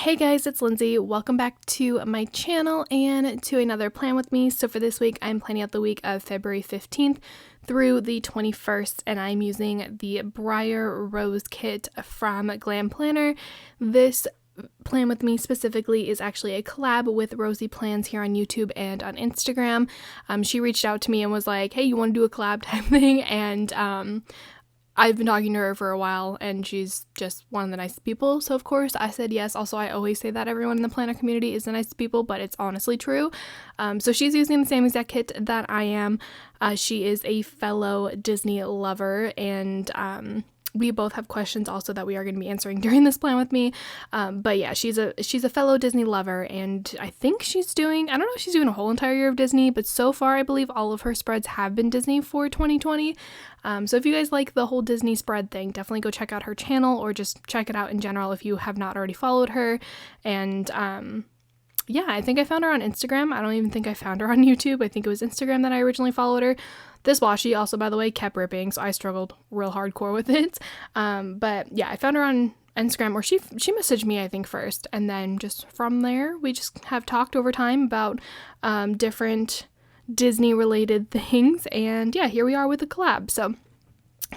Hey guys, it's Lindsay. Welcome back to my channel and to another plan with me. So for this week, I'm planning out the week of February 15th through the 21st, and I'm using the Briar Rose Kit from Glam Planner. This plan with me specifically is actually a collab with Rosey Plans here on YouTube and on Instagram. She reached out to me and was like, hey, you want to do a collab type thing? And I've been talking to her for a while, and she's just one of the nicest people, so of course I said yes. Also, I always say that everyone in the planner community is the nicest people, but it's honestly true. So she's using the same exact kit that I am. She is a fellow Disney lover, and we both have questions also that we are going to be answering during this plan with me. But yeah, she's a fellow Disney lover, and I think she's doing, I don't know if she's doing a whole entire year of Disney, but so far I believe all of her spreads have been Disney for 2020. So if you guys like the whole Disney spread thing, definitely go check out her channel, or just check it out in general if you have not already followed her. And yeah, I think I found her on Instagram. I don't even think I found her on YouTube. I think it was Instagram that I originally followed her. This washi also, by the way, kept ripping, so I struggled real hardcore with it. But yeah, I found her on Instagram, or she messaged me, I think, first. And then just from there, we just have talked over time about different Disney-related things. And yeah, here we are with a collab. So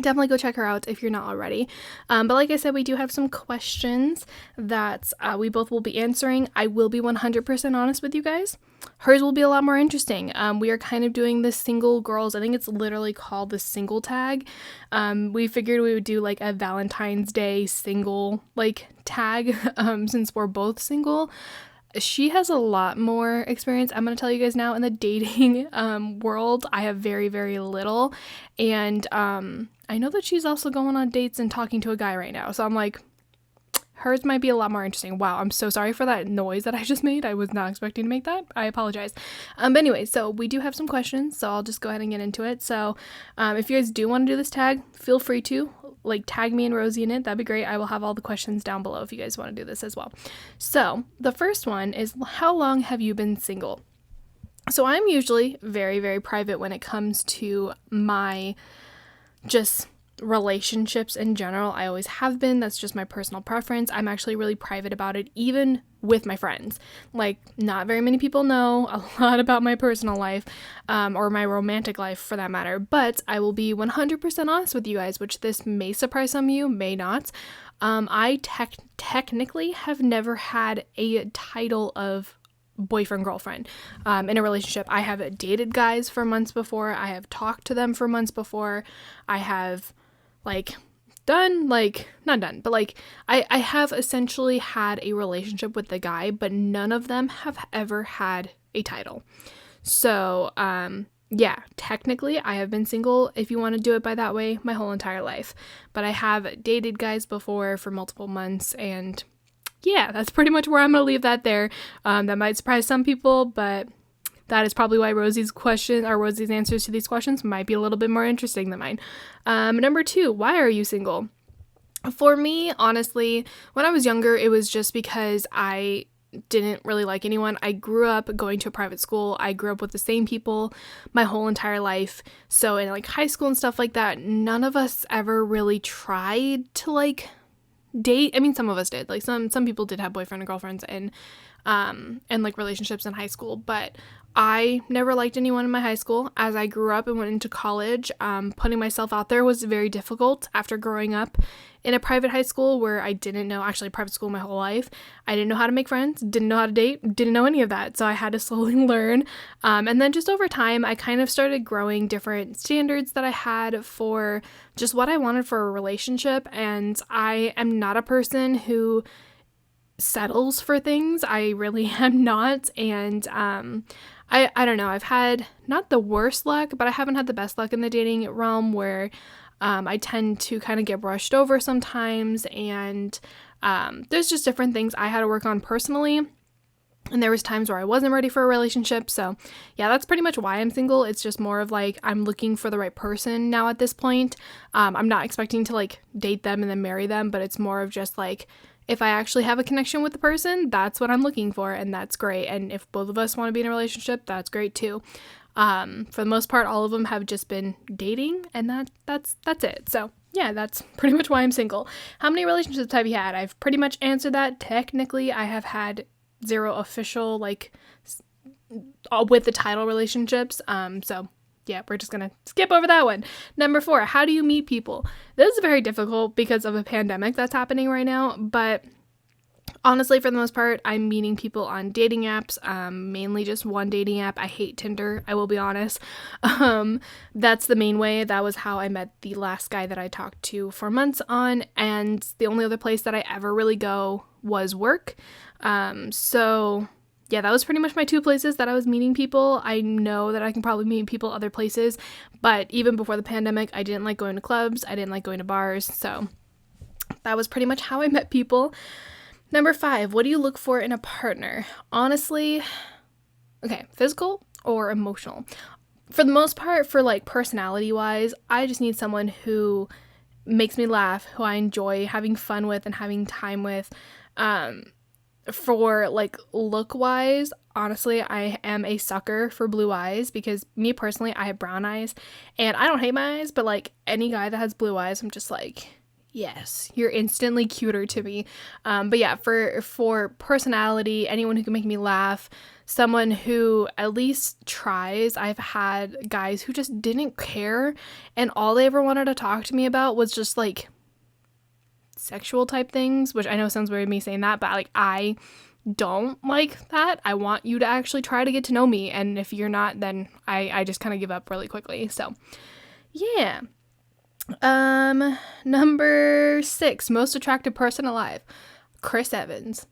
definitely go check her out if you're not already. But like I said, we do have some questions that we both will be answering. I will be 100% honest with you guys. Hers will be a lot more interesting. We are kind of doing this single girls, I think it's literally called the single tag. We figured we would do like a Valentine's Day single like tag since we're both single. She has a lot more experience, I'm going to tell you guys now, in the dating world. I have very, very little. And I know that she's also going on dates and talking to a guy right now. So I'm like, hers might be a lot more interesting. Wow, I'm so sorry for that noise that I just made. I was not expecting to make that. I apologize. But anyway, so we do have some questions, so I'll just go ahead and get into it. So if you guys do want to do this tag, feel free to. Like, tag me and Rosey in it. That'd be great. I will have all the questions down below if you guys want to do this as well. So the first one is, how long have you been single? So I'm usually very, very private when it comes to my just relationships in general. I always have been. That's just my personal preference. I'm actually really private about it, even with my friends. Like, not very many people know a lot about my personal life, or my romantic life for that matter, but I will be 100% honest with you guys, which this may surprise some of you, may not. I technically have never had a title of boyfriend, girlfriend, in a relationship. I have dated guys for months before. I have talked to them for months before. I have I have essentially had a relationship with the guy, but none of them have ever had a title. So, yeah, technically I have been single, if you want to do it by that way, my whole entire life. But I have dated guys before for multiple months, and yeah, that's pretty much where I'm going to leave that there. That might surprise some people, but that is probably why Rosey's answers to these questions might be a little bit more interesting than mine. Number 2, why are you single? For me, honestly, when I was younger, it was just because I didn't really like anyone. I grew up going to a private school. I grew up with the same people my whole entire life. So in like high school and stuff like that, none of us ever really tried to like date. I mean, some of us did. Like some people did have boyfriend and girlfriends and like relationships in high school, but I never liked anyone in my high school. As I grew up and went into college, putting myself out there was very difficult after growing up in a private high school where I didn't know, actually private school my whole life. I didn't know how to make friends, didn't know how to date, didn't know any of that. So I had to slowly learn. And then just over time, I kind of started growing different standards that I had for just what I wanted for a relationship. And I am not a person who settles for things. I really am not. And I don't know, I've had not the worst luck, but I haven't had the best luck in the dating realm, where I tend to kind of get brushed over sometimes, and there's just different things I had to work on personally, and there was times where I wasn't ready for a relationship. So yeah, that's pretty much why I'm single. It's just more of like, I'm looking for the right person now at this point. I'm not expecting to like date them and then marry them, but it's more of just like, if I actually have a connection with the person, that's what I'm looking for, and that's great. And if both of us want to be in a relationship, that's great too. For the most part, all of them have just been dating, and that's it. So yeah, that's pretty much why I'm single. How many relationships have you had? I've pretty much answered that. Technically, I have had 0 official, like, with the title relationships. So yeah, we're just gonna skip over that one. Number 4, how do you meet people? This is very difficult because of a pandemic that's happening right now, but honestly, for the most part, I'm meeting people on dating apps, mainly just one dating app. I hate Tinder, I will be honest. That's the main way. That was how I met the last guy that I talked to for months on, and the only other place that I ever really go was work. So yeah, that was pretty much my 2 places that I was meeting people. I know that I can probably meet people other places, but even before the pandemic, I didn't like going to clubs, I didn't like going to bars, so that was pretty much how I met people. Number 5, what do you look for in a partner? Honestly, okay, physical or emotional? For the most part, for like personality-wise, I just need someone who makes me laugh, who I enjoy having fun with and having time with. For like look-wise, honestly, I am a sucker for blue eyes because me personally, I have brown eyes and I don't hate my eyes, but like any guy that has blue eyes, I'm just like, yes, you're instantly cuter to me. But yeah, for personality, anyone who can make me laugh, someone who at least tries. I've had guys who just didn't care and all they ever wanted to talk to me about was just like sexual type things, which I know sounds weird me saying that, but like I don't like that. I want you to actually try to get to know me, and if you're not, then I just kind of give up really quickly. So yeah. Number 6, most attractive person alive. Chris Evans.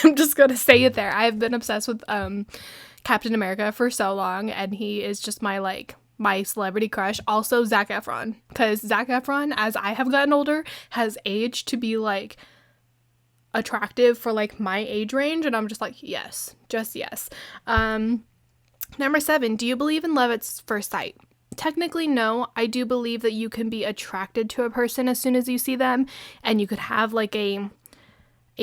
I'm just gonna say it there. I've been obsessed with Captain America for so long, and he is just my celebrity crush. Also Zac Efron, because Zac Efron, as I have gotten older, has aged to be like attractive for like my age range, and I'm just like, yes, just yes. Number 7, do you believe in love at first sight? Technically, no. I do believe that you can be attracted to a person as soon as you see them, and you could have like a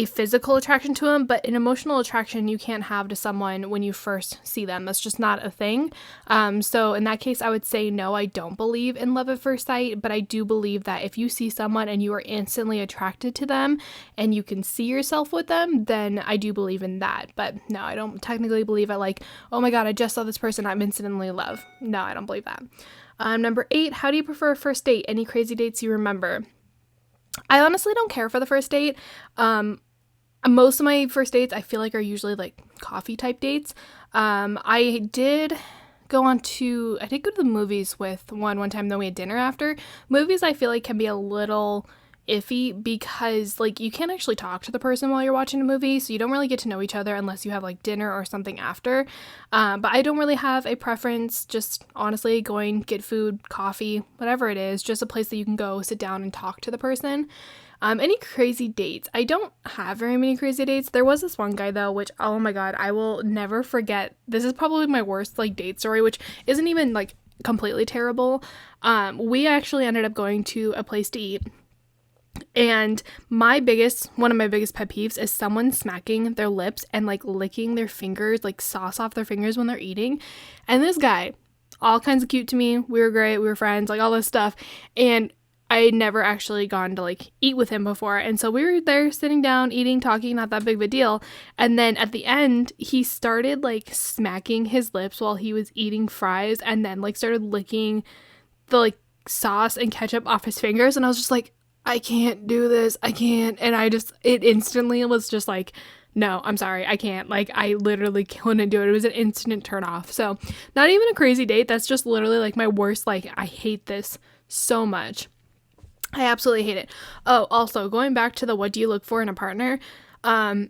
physical attraction to them, but an emotional attraction you can't have to someone when you first see them. That's just not a thing. So in that case, I would say no, I don't believe in love at first sight, but I do believe that if you see someone and you are instantly attracted to them and you can see yourself with them, then I do believe in that. But no, I don't technically believe it like, oh my god, I just saw this person, I'm instantly in love. No, I don't believe that. Number 8, how do you prefer a first date? Any crazy dates you remember? I honestly don't care for the first date. Most of my first dates I feel like are usually like coffee type dates. I did go to the movies with one time, then we had dinner after. Movies I feel like can be a little iffy because like you can't actually talk to the person while you're watching a movie, so you don't really get to know each other unless you have like dinner or something after. But I don't really have a preference, just honestly going get food, coffee, whatever it is, just a place that you can go sit down and talk to the person. Any crazy dates? I don't have very many crazy dates. There was this one guy though, which, oh my god, I will never forget. This is probably my worst like date story, which isn't even like completely terrible. We actually ended up going to a place to eat. And one of my biggest pet peeves is someone smacking their lips and like licking their fingers, like sauce off their fingers when they're eating. And this guy, all kinds of cute to me. We were great. We were friends, like all this stuff. And I had never actually gone to like eat with him before. And so we were there sitting down, eating, talking, not that big of a deal. And then at the end, he started like smacking his lips while he was eating fries and then like started licking the like sauce and ketchup off his fingers. And I was just like, I can't do this. I can't. And it instantly was just like, no, I'm sorry. I can't. Like, I literally couldn't do it. It was an instant turn off. So not even a crazy date. That's just literally like my worst. Like, I hate this so much. I absolutely hate it. Oh, also going back to the what do you look for in a partner? My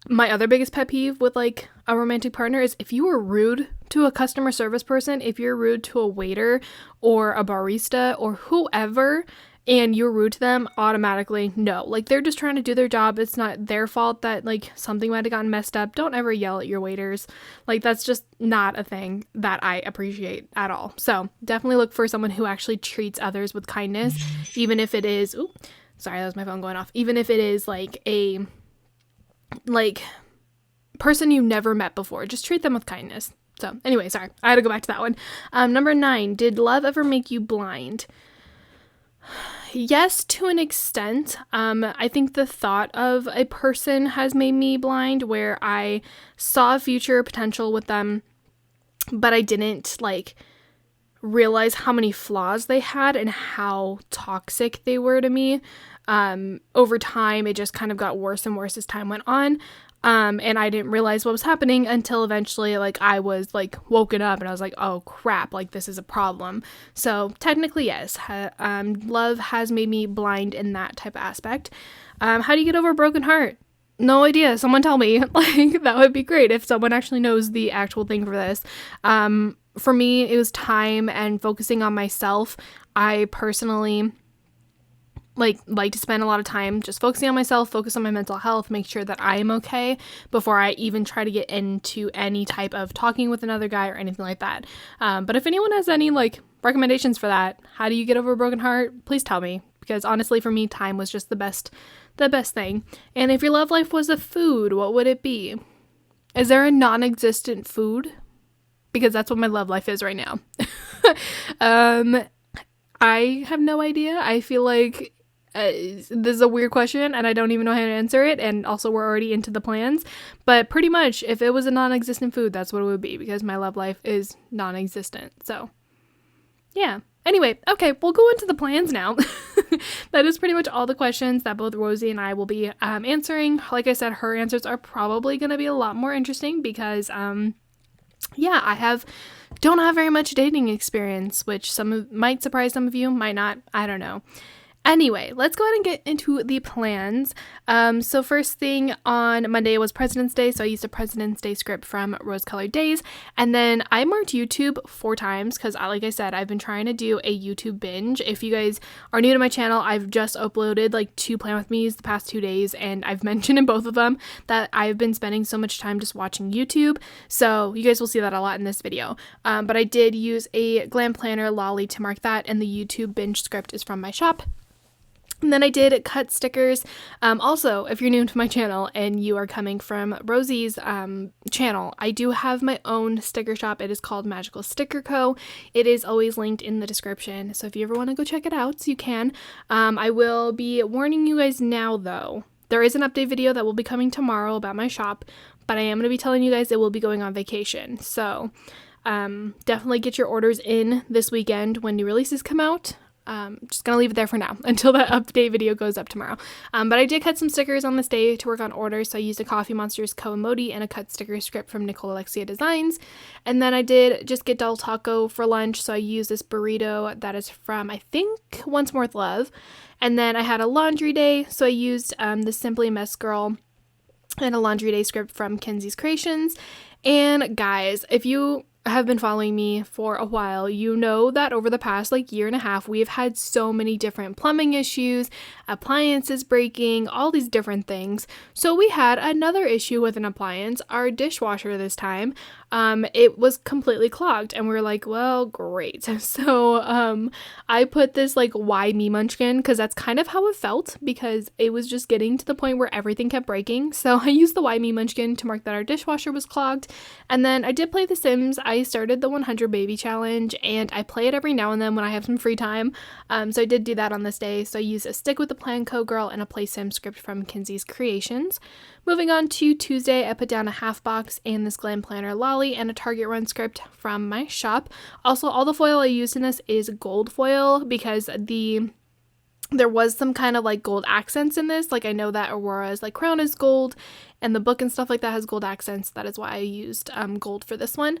other biggest pet peeve with like a romantic partner is if you were rude to a customer service person, if you're rude to a waiter or a barista or whoever, and you're rude to them, automatically no. Like, they're just trying to do their job. It's not their fault that like something might have gotten messed up. Don't ever yell at your waiters. Like, that's just not a thing that I appreciate at all. So definitely look for someone who actually treats others with kindness, even if it is, ooh, sorry, that was my phone going off. Even if it is like a person you never met before, just treat them with kindness. So anyway, sorry, I had to go back to that one. Number 9, did love ever make you blind? yes, to an extent. I think the thought of a person has made me blind, where I saw future potential with them, but I didn't like realize how many flaws they had and how toxic they were to me. Over time, it just kind of got worse and worse as time went on. And I didn't realize what was happening until eventually, like, I was, like, woken up and I was like, oh, crap, like, this is a problem. So, technically, yes, love has made me blind in that type of aspect. How do you get over a broken heart? No idea. Someone tell me. Like, that would be great if someone actually knows the actual thing for this. For me, it was time and focusing on myself. I personally like to spend a lot of time just focusing on myself, focus on my mental health, make sure that I am okay before I even try to get into any type of talking with another guy or anything like that. But if anyone has any like recommendations for that, how do you get over a broken heart? Please tell me, because honestly for me, time was just the best thing. And if your love life was a food, what would it be? Is there a non-existent food? Because that's what my love life is right now. I have no idea. I feel like this is a weird question and I don't even know how to answer it, and also we're already into the plans, but pretty much if it was a non-existent food, that's what it would be, because my love life is non-existent. So yeah, anyway, okay, we'll go into the plans now. That is pretty much all the questions that both Rosie and I will be answering. Like I said, her answers are probably going to be a lot more interesting because yeah, don't have very much dating experience, which might surprise some of you, might not, I don't know. Anyway, let's go ahead and get into the plans. So first thing on Monday was President's Day, so I used a President's Day script from Rose Colored Days, and then I marked YouTube 4 times because, like I said, I've been trying to do a YouTube binge. If you guys are new to my channel, I've just uploaded like 2 Plan With Me's the past 2 days, and I've mentioned in both of them that I've been spending so much time just watching YouTube, so you guys will see that a lot in this video. But I did use a Glam planner lolly to mark that, and the YouTube binge script is from my shop. And then I did cut stickers. Also, if you're new to my channel and you are coming from Rosie's channel, I do have my own sticker shop. It is called Magical Sticker Co. It is always linked in the description, so if you ever want to go check it out, you can. I will be warning you guys now, though. There is an update video that will be coming tomorrow about my shop, but I am going to be telling you guys it will be going on vacation. So definitely get your orders in this weekend when new releases come out. Just gonna leave it there for now until that update video goes up tomorrow. But I did cut some stickers on this day to work on orders, so I used a Coffee Monsters co-emoji and a cut sticker script from Nicole Alexia Designs. And then I did just get Del Taco for lunch, so I used this burrito that is from, I think, Once More with Love. And then I had a laundry day, so I used the Simply Mess Girl and a laundry day script from Kenzie's Creations. And guys, if you have been following me for a while, you know that over the past like year and a half, we have had so many different plumbing issues, appliances breaking, all these different things. So we had another issue with an appliance, our dishwasher this time. It was completely clogged, and we were like, well, great. So I put this like why me munchkin, because that's kind of how it felt, because it was just getting to the point where everything kept breaking. So I used the why me munchkin to mark that our dishwasher was clogged. And then I did play The Sims. I started the 100 baby challenge, and I play it every now and then when I have some free time. So I did do that on this day. So I used a Stick with the Plan Co girl and a Play Sim script from Kenzie's Creations. Moving on to Tuesday, I put down a half box and this Glam planner lolly and a Target run script from my shop. Also, all the foil I used in this is gold foil because there was some kind of like gold accents in this. Like I know that Aurora's like crown is gold and the book and stuff like that has gold accents. That is why I used gold for this one.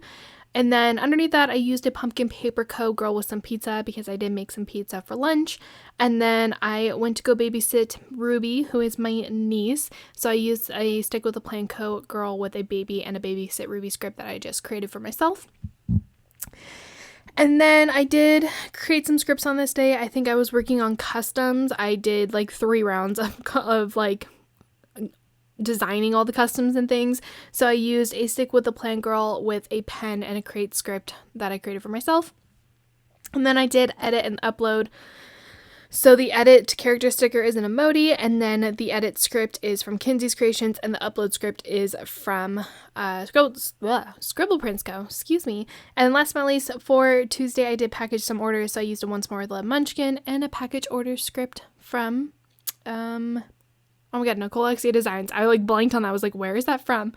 And then underneath that, I used a Pumpkin Paper Co. girl with some pizza because I did make some pizza for lunch. And then I went to go babysit Ruby, who is my niece. So I used a Stick with a Plan Co. girl with a baby and a babysit Ruby script that I just created for myself. And then I did create some scripts on this day. I think I was working on customs. I did like 3 rounds of like designing all the customs and things. So I used a Stick with the Plan girl with a pen and a create script that I created for myself. And then I did edit and upload So the edit character sticker is an emoji, and then the edit script is from Kinsey's Creations, and the upload script is from Scribble Prints Co. Excuse me. And last but not least, for Tuesday, I did package some orders, so I used a Once More with Love Munchkin and a package order script from, oh my god, no, Collab Designs. I like blanked on that. I was like, where is that from?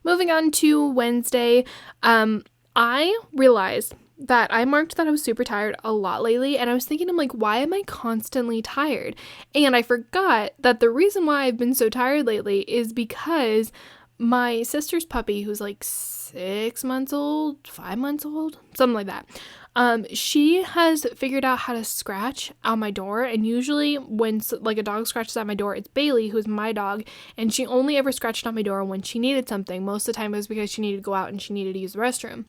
Moving on to Wednesday, I realized that I marked that I was super tired a lot lately, and I was thinking, I'm like, why am I constantly tired? And I forgot that the reason why I've been so tired lately is because my sister's puppy, who's like 6 months old, 5 months old, something like that, she has figured out how to scratch on my door. And usually when like a dog scratches at my door, it's Bailey, who's my dog, and she only ever scratched on my door when she needed something. Most of the time it was because she needed to go out and she needed to use the restroom.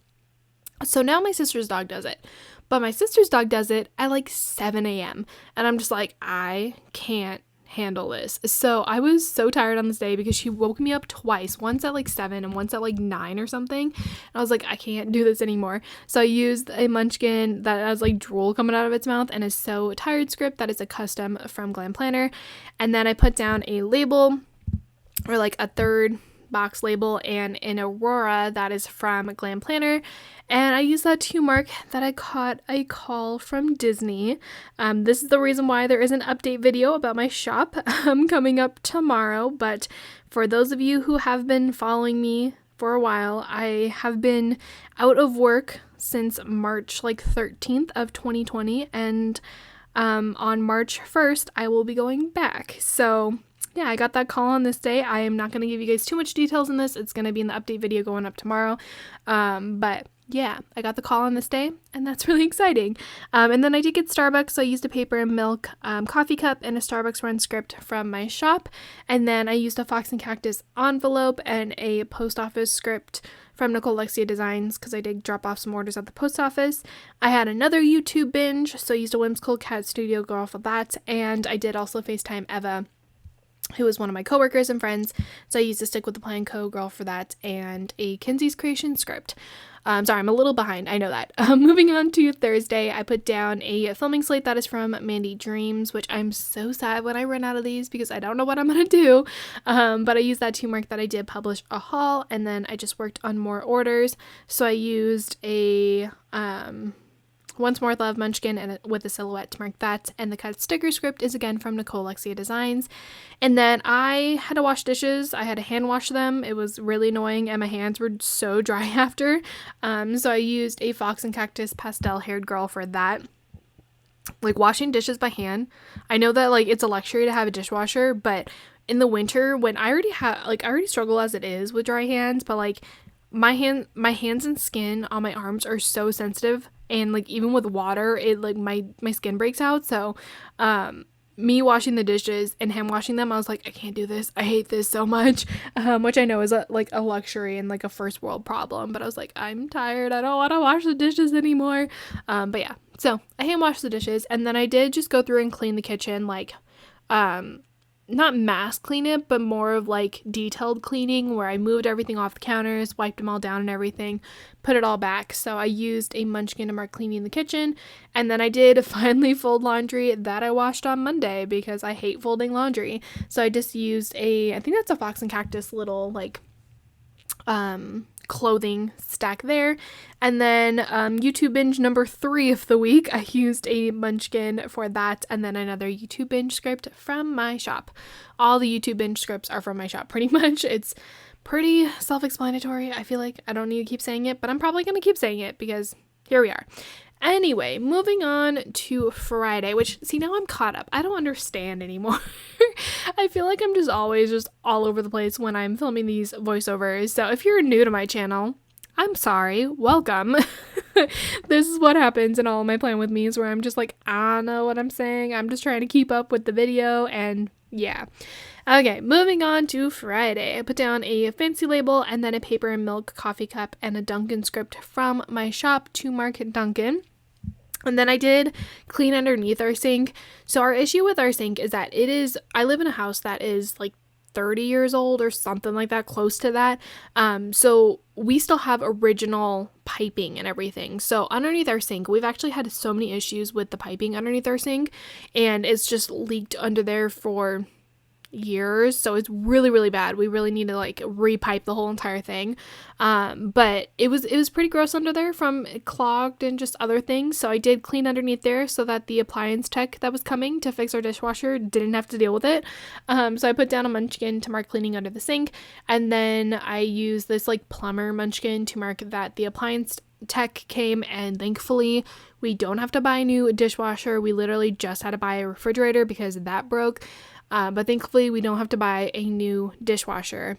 So now my sister's dog does it, but my sister's dog does it at like 7 a.m. And I'm just like, I can't handle this. So I was so tired on this day because she woke me up twice, once at like 7 and once at like 9 or something. And I was like, I can't do this anymore. So I used a Munchkin that has like drool coming out of its mouth and is so tired script that is a custom from Glam Planner. And then I put down a label, or like a third box label, and an Aurora that is from Glam Planner, and I used that to mark that I caught a call from Disney. This is the reason why there is an update video about my shop coming up tomorrow, but for those of you who have been following me for a while, I have been out of work since March like 13th of 2020, and on March 1st I will be going back. So yeah, I got that call on this day. I am not going to give you guys too much details in this. It's going to be in the update video going up tomorrow. But yeah, I got the call on this day, and that's really exciting. And then I did get Starbucks, so I used a paper and milk coffee cup and a Starbucks run script from my shop. And then I used a Fox and Cactus envelope and a post office script from Alexia Designs, because I did drop off some orders at the post office. I had another YouTube binge, so I used a Whimsical Cat Studio girl for that. And I did also FaceTime Eva, who is one of my coworkers and friends, so I used a Stick with the Plan Co. girl for that, and a Kinsey's Creation script. Sorry, I'm a little behind, I know that. Moving on to Thursday, I put down a filming slate that is from Mandy Dreams, which I'm so sad when I run out of these because I don't know what I'm gonna do, but I used that to mark that I did publish a haul, and then I just worked on more orders. So I used a Once More with Love Munchkin and with a silhouette to mark that, and the cut sticker script is again from Alexia Designs. And then I had to wash dishes. I had to hand wash them. It was really annoying and my hands were so dry after. So I used a Fox and Cactus pastel haired girl for that. Like, washing dishes by hand, I know that like it's a luxury to have a dishwasher, but in the winter when I already struggle as it is with dry hands, but like my hands and skin on my arms are so sensitive, and like even with water it like my skin breaks out. So me washing the dishes and hand washing them, I was like, I can't do this, I hate this so much, which I know is a luxury and like a first world problem, but I was like, I'm tired, I don't want to wash the dishes anymore. But yeah, so I hand washed the dishes, and then I did just go through and clean the kitchen, like not mass clean it, but more of like detailed cleaning, where I moved everything off the counters, wiped them all down and everything, put it all back. So I used a Munchkin to mark cleaning the kitchen, and then I did finally fold laundry that I washed on Monday because I hate folding laundry. So I just used I think that's a Fox and Cactus little like clothing stack there. And then YouTube binge number 3 of the week, I used a Munchkin for that, and then another YouTube binge script from my shop. All the YouTube binge scripts are from my shop pretty much. It's pretty self-explanatory. I feel like I don't need to keep saying it, but I'm probably going to keep saying it because here we are. Anyway, moving on to Friday, which, see, now I'm caught up. I don't understand anymore. I feel like I'm just always just all over the place when I'm filming these voiceovers. So if you're new to my channel, I'm sorry. Welcome. This is what happens in all of my Plan With Me's, where I'm just like, I don't know what I'm saying. I'm just trying to keep up with the video, and yeah. Okay, moving on to Friday. I put down a fancy label and then a paper and milk coffee cup and a Dunkin' script from my shop to mark Dunkin'. And then I did clean underneath our sink. So our issue with our sink is that I live in a house that is like 30 years old or something like that, close to that. So we still have original piping and everything. So underneath our sink, we've actually had so many issues with the piping underneath our sink, and it's just leaked under there for years, so it's really, really bad. We really need to like repipe the whole entire thing. But it was pretty gross under there from clogged and just other things, so I did clean underneath there so that the appliance tech that was coming to fix our dishwasher didn't have to deal with it. So I put down a munchkin to mark cleaning under the sink, and then I used this like plumber munchkin to mark that the appliance tech came, and thankfully we don't have to buy a new dishwasher. We literally just had to buy a refrigerator because that broke. But thankfully we don't have to buy a new dishwasher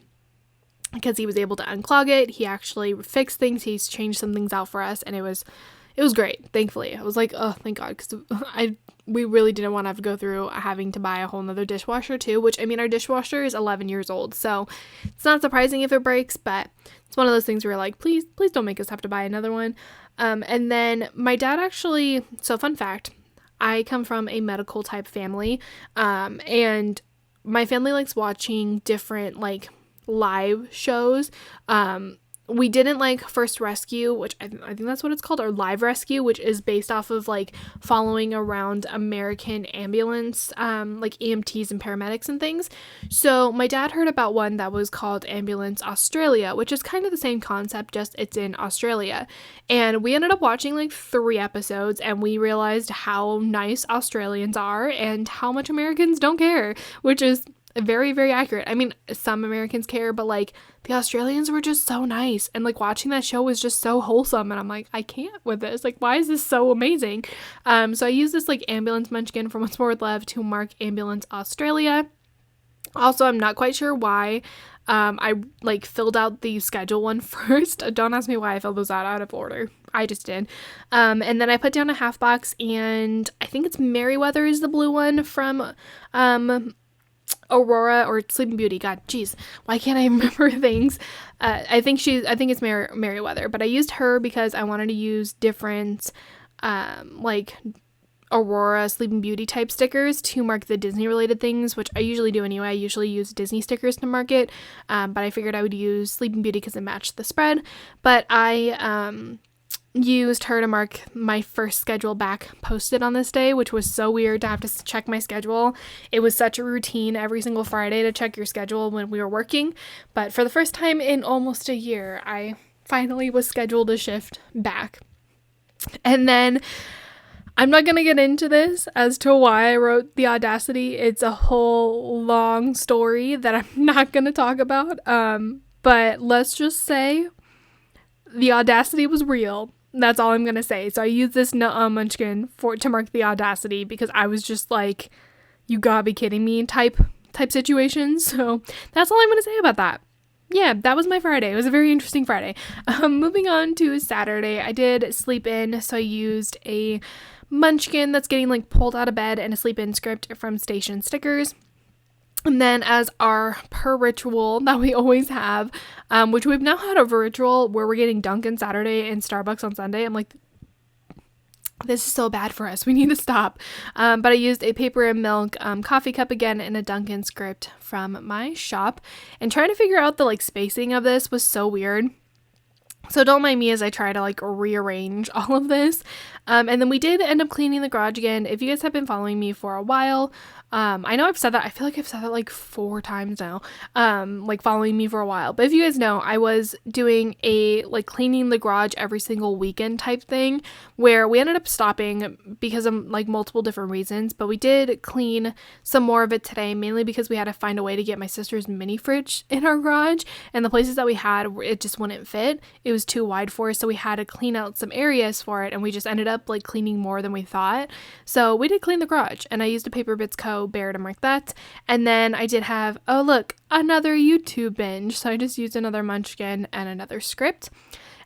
because he was able to unclog it. He actually fixed things. He's changed some things out for us, and it was great. Thankfully, I was like, oh, thank God, because we really didn't want to have to go through having to buy a whole nother dishwasher too, which, I mean, our dishwasher is 11 years old, so it's not surprising if it breaks, but it's one of those things where you're like, please don't make us have to buy another one. And then my dad actually, so fun fact, I come from a medical type family, and my family likes watching different like live shows. We didn't like First Rescue, which I think that's what it's called, or Live Rescue, which is based off of like following around American ambulance, like EMTs and paramedics and things. So my dad heard about one that was called Ambulance Australia, which is kind of the same concept, just it's in Australia. And we ended up watching like 3 episodes, and we realized how nice Australians are and how much Americans don't care, which is very, very accurate. I mean, some Americans care, but like the Australians were just so nice, and like watching that show was just so wholesome, and I'm like, I can't with this. Like, why is this so amazing? So I used this like ambulance munchkin from What's More With Love to mark Ambulance Australia. Also, I'm not quite sure why I like filled out the schedule one first. Don't ask me why I filled those out of order. I just did. And then I put down a half box, and I think it's Merryweather is the blue one from Aurora or Sleeping Beauty. God, jeez, why can't I remember things? I think it's Merryweather, but I used her because I wanted to use different like Aurora Sleeping Beauty type stickers to mark the Disney related things, which I usually do anyway. I usually use Disney stickers to mark it, but I figured I would use Sleeping Beauty because it matched the spread. But I used her to mark my first schedule back posted on this day, which was so weird to have to check my schedule. It was such a routine every single Friday to check your schedule when we were working, but for the first time in almost a year, I finally was scheduled to shift back. And then I'm not going to get into this as to why I wrote the Audacity. It's a whole long story that I'm not going to talk about, but let's just say the Audacity was real. That's all I'm going to say. So I used this munchkin to mark the Audacity because I was just like, you gotta be kidding me type situation. So that's all I'm going to say about that. Yeah, that was my Friday. It was a very interesting Friday. Moving on to Saturday, I did sleep in. So I used a munchkin that's getting like pulled out of bed and a sleep in script from Station Stickers. And then as our per ritual that we always have, which we've now had a ritual where we're getting Dunkin' Saturday and Starbucks on Sunday. I'm like, this is so bad for us. We need to stop. But I used a paper and milk coffee cup again and a Dunkin' script from my shop. And trying to figure out the like spacing of this was so weird. So don't mind me as I try to like rearrange all of this. And then we did end up cleaning the garage again. If you guys have been following me for a while, I know I've said that. I feel like I've said that like 4 times now, like following me for a while. But if you guys know, I was doing a like cleaning the garage every single weekend type thing where we ended up stopping because of like multiple different reasons. But we did clean some more of it today, mainly because we had to find a way to get my sister's mini fridge in our garage. And the places that we had, it just wouldn't fit. It was too wide for us. So we had to clean out some areas for it. And we just ended up like cleaning more than we thought. So we did clean the garage, and I used a Paper Bits Co. bear to mark that. And then I did have, oh look, another YouTube binge. So I just used another munchkin and another script.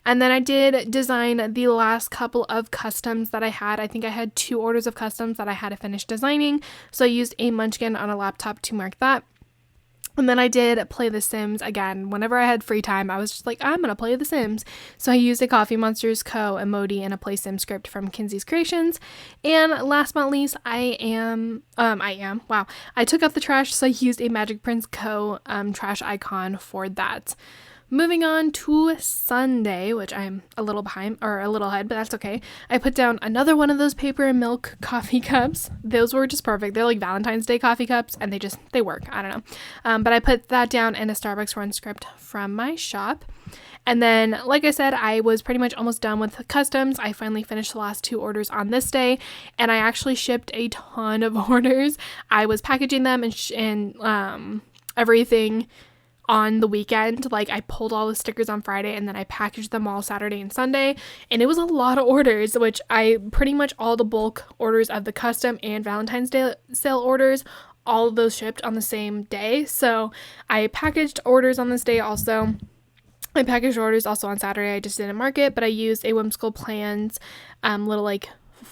And then I did design the last couple of customs that I had. I think I had 2 orders of customs that I had to finish designing. So I used a munchkin on a laptop to mark that. And then I did play The Sims again. Whenever I had free time, I was just like, I'm going to play The Sims. So I used a Coffee Monsters Co. emoji and a play sim script from Kinsey's Creations. And last but not least, I took out the trash, so I used a Magic Prince Co. Trash icon for that. Moving on to Sunday, which I'm a little behind, or a little ahead, but that's okay. I put down another one of those paper and milk coffee cups. Those were just perfect. They're like Valentine's Day coffee cups, and they work. I don't know. But I put that down in a Starbucks run script from my shop. And then, like I said, I was pretty much almost done with customs. I finally finished the last 2 orders on this day, and I actually shipped a ton of orders. I was packaging them and everything on the weekend. Like, I pulled all the stickers on Friday and then I packaged them all Saturday and Sunday, and it was a lot of orders, which I pretty much all the bulk orders of the custom and Valentine's Day sale orders, all of those shipped on the same day. So I packaged orders on this day also. I packaged orders also on Saturday. I just didn't mark it, but I used a Whimsical Plans little like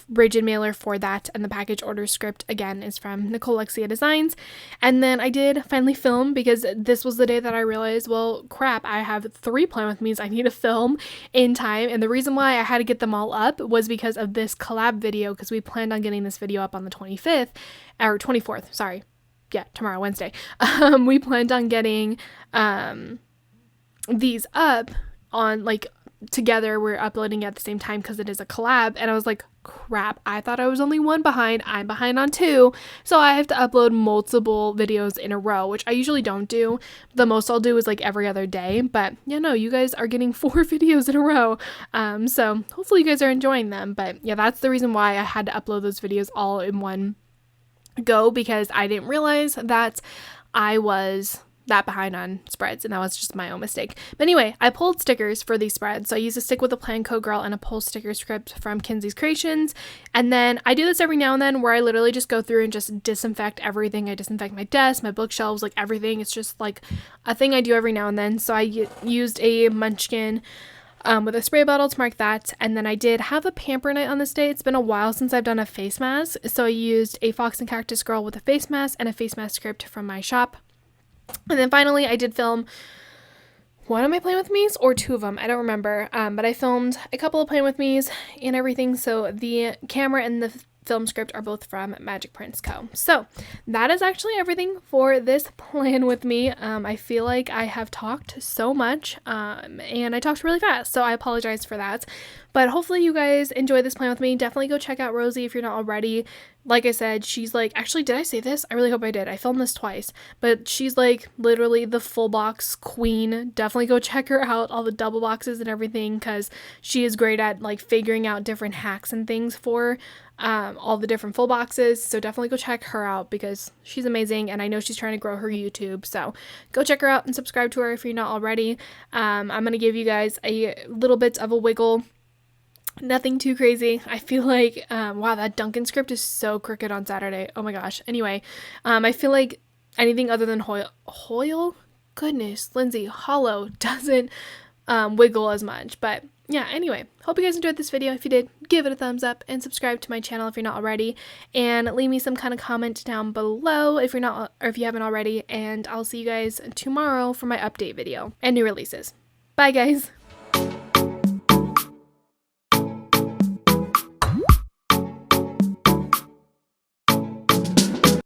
rigid mailer for that, and the package order script again is from Nicole Lexia Designs. And then I did finally film, because this was the day that I realized, well, crap, I have 3 Plan With Me's I need to film in time. And the reason why I had to get them all up was because of this collab video, because we planned on getting this video up on the 25th or 24th, sorry. Yeah, tomorrow, Wednesday. We planned on getting these up on like together. We're uploading at the same time because it is a collab, and I was like, crap, I thought I was only 1 behind. I'm behind on 2, so I have to upload multiple videos in a row, which I usually don't do. The most I'll do is like every other day, but yeah, no, you guys are getting 4 videos in a row, so hopefully you guys are enjoying them. But yeah, that's the reason why I had to upload those videos all in one go, because I didn't realize that I was that behind on spreads, and that was just my own mistake. But anyway, I pulled stickers for these spreads. So I used a Stick with a Plan Co. Girl and a pull sticker script from Kinsey's Creations. And then I do this every now and then where I literally just go through and just disinfect everything. I disinfect my desk, my bookshelves, like everything. It's just like a thing I do every now and then. So I used a Munchkin with a spray bottle to mark that. And then I did have a pamper night on this day. It's been a while since I've done a face mask. So I used a Fox and Cactus Girl with a face mask and a face mask script from my shop. And then finally, I did film one of my Plan With Me's, or 2 of them, I don't remember, but I filmed a couple of Plan With Me's and everything, so the camera and the film script are both from Magic Prince Co. So that is actually everything for this Plan With Me. I feel like I have talked so much, and I talked really fast, so I apologize for that. But hopefully you guys enjoy this Plan With Me. Definitely go check out Rosie if you're not already. Like I said, she's like, actually, did I say this? I really hope I did. I filmed this twice, but she's like literally the full box queen. Definitely go check her out, all the double boxes and everything, because she is great at like figuring out different hacks and things for all the different full boxes. So definitely go check her out, because she's amazing, and I know she's trying to grow her YouTube. So go check her out and subscribe to her if you're not already. I'm going to give you guys a little bit of a wiggle. Nothing too crazy. I feel like, wow, that Duncan script is so crooked on Saturday. Oh my gosh. Anyway, I feel like anything other than Hoyle? Goodness, Lindsay, Hollow doesn't wiggle as much. But yeah, anyway, hope you guys enjoyed this video. If you did, give it a thumbs up and subscribe to my channel if you're not already. And leave me some kind of comment down below if you're not, or if you haven't already. And I'll see you guys tomorrow for my update video and new releases. Bye, guys.